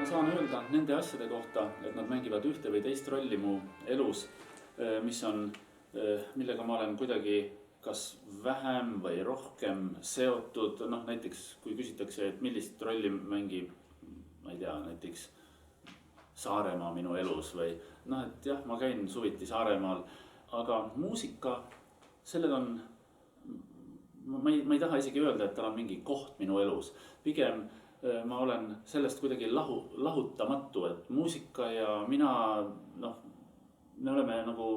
saan öelda nende asjade kohta, et nad mängivad ühte või teist rolli mu elus, millega ma olen kuidagi kas vähem või rohkem seotud. Noh, näiteks kui küsitakse, et millist rolli mängib, ma ei tea, näiteks Saaremaa minu elus või noh, et jah, ma käin suviti Saaremaal, aga muusika, sellel on, ma ei taha isegi öelda, et tal on mingi koht minu elus. Pigem ma olen sellest kuidagi lahutamatu, et muusika ja mina, noh, me oleme nagu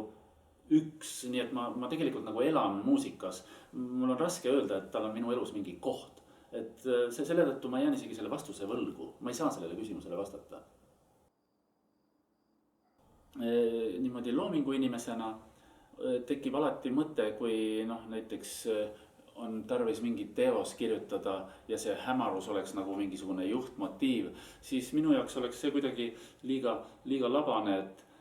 üks, nii et ma tegelikult nagu elan muusikas. Mul on raske öelda, et tal on minu elus mingi koht. Et selle tõttu ma jään isegi selle vastuse võlgu. Ma ei saa sellele küsimusele vastata. Niimoodi loomingu inimesena tekib alati mõte, kui noh, näiteks on tarvis mingi teos kirjutada ja see hämarus oleks nagu mingisugune juhtmotiiv, siis minu jaoks oleks see kuidagi liiga labane,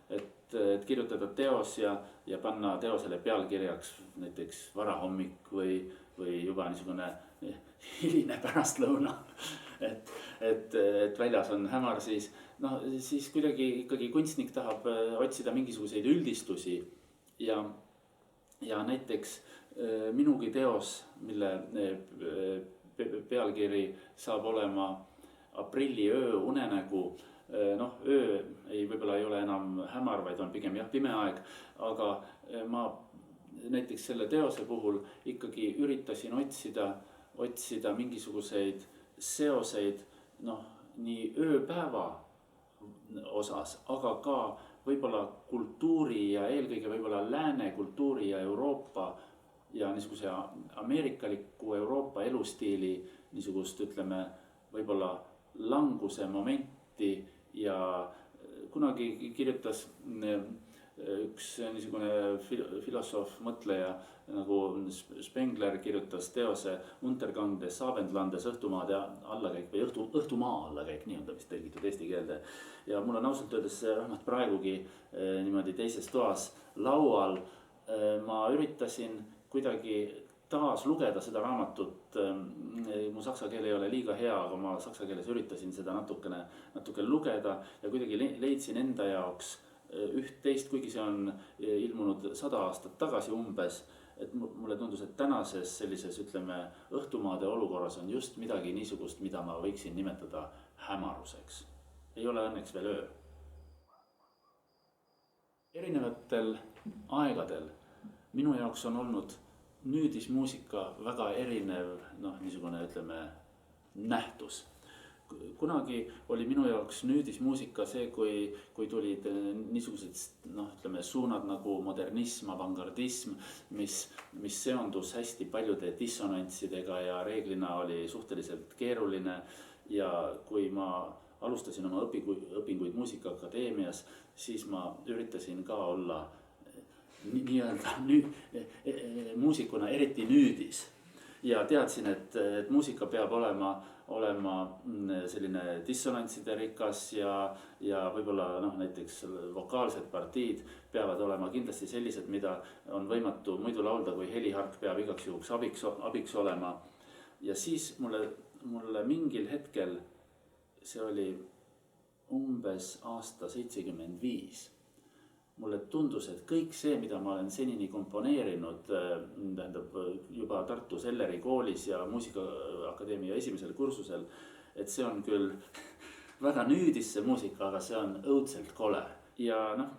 et kirjutada teos ja panna teosele pealkirjaks näiteks varahommik või juba niisugune hiline pärastlõuna. Et väljas on hämar, siis kuidagi ikkagi kunstnik tahab otsida mingisuguseid üldistusi ja näiteks minugi teos, mille pealkiri saab olema Aprilliöö unenägu. Noh, öö võib-olla ei ole enam hämar, vaid on pigem jah, pime aeg, aga ma näiteks selle teose puhul ikkagi üritasin otsida mingisuguseid seoseid, noh, nii ööpäeva osas, aga ka võib-olla kultuuri ja eelkõige võib-olla lääne kultuuri ja Euroopa ja niisuguse ameerikaliku Euroopa elustiili niisugust, ütleme, võib-olla languse momenti. Ja kunagi kirjutas üks niisugune filosoof, mõtleja nagu Spengler kirjutas teose Untergang des Abendlandes, õhtumaade allakäik või õhtumaa allakäik, nii on ta vist tõlgitud eesti keelde. Ja mul on ausalt öeldes see raamat praegugi niimoodi teises toas laual. Ma üritasin kuidagi taas lugeda seda raamatut. Mu saksa keel ei ole liiga hea, aga ma saksa keeles üritasin seda natuke lugeda ja kuidagi leidsin enda jaoks üht-teist, kuigi see on ilmunud 100 aastat tagasi umbes. Et mulle tundus, et tänases sellises, ütleme, õhtumaade olukorras on just midagi niisugust, mida ma võiksin nimetada hämaruseks. Ei ole õnneks veel öö. Erinevatel aegadel minu jaoks on olnud nüüdismuusika väga erinev, noh, niisugune, ütleme, nähtus. Kunagi oli minu jaoks nüüdismuusika see, kui tulid niisugused, noh, ütleme, suunad nagu modernism, avangardism, mis seondus hästi paljude dissonantsidega ja reeglina oli suhteliselt keeruline. Ja kui ma alustasin oma õpinguid Muusikaakadeemias, siis ma üritasin ka olla nii-öelda muusikuna eriti nüüdis ja teadsin, et muusika peab olema selline dissonantside rikas ja võib-olla noh, näiteks vokaalsed partiid peavad olema kindlasti sellised, mida on võimatu muidu laulda, kui helihark peab igaks juhuks abiks olema. Ja siis mulle mingil hetkel, see oli umbes aasta 75, mulle tundus, et kõik see, mida ma olen senini komponeerinud, tähendab juba Tartu Selleri koolis ja Muusikaakadeemia esimesel kursusel, et see on küll väga nüüdis see muusika, aga see on õudselt kole. Ja noh,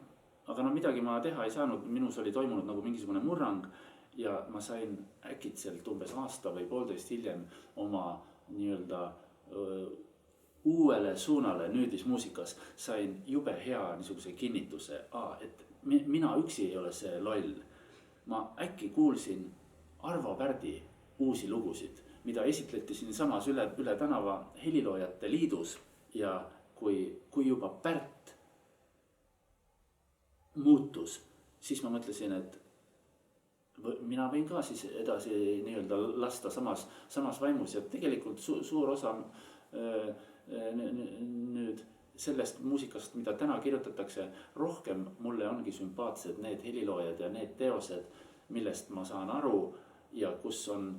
aga midagi ma teha ei saanud, minus oli toimunud nagu mingisugune murrang ja ma sain äkitselt umbes aasta või poolteist hiljem oma nii-öelda uuele suunale nüüdismuusikas sain jube hea niisuguse kinnituse, et mina üksi ei ole see loll. Ma äkki kuulsin Arvo Pärdi uusi lugusid, mida esitleti siin samas üle tänava Heliloojate liidus ja kui juba Pärt muutus, siis ma mõtlesin, et mina võin ka siis edasi nii-öelda lasta samas vaimus ja tegelikult suur osa nüüd sellest muusikast, mida täna kirjutatakse, rohkem mulle ongi sümpaatsed need heliloojad ja need teosed, millest ma saan aru ja kus on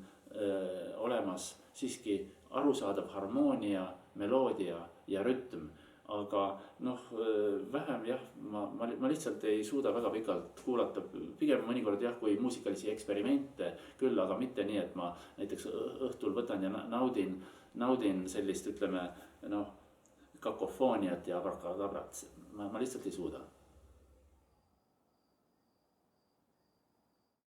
olemas siiski arusaadav harmoonia, meloodia ja rütm. aga noh, vähem jah, ma lihtsalt ei suuda väga pikalt kuulata, pigem mõnikord jah, kui muusikalisi eksperimente küll, aga mitte nii, et ma näiteks õhtul võtan ja naudin sellist, ütleme noh, kakofooniat ja abrakadabrat, ma lihtsalt ei suuda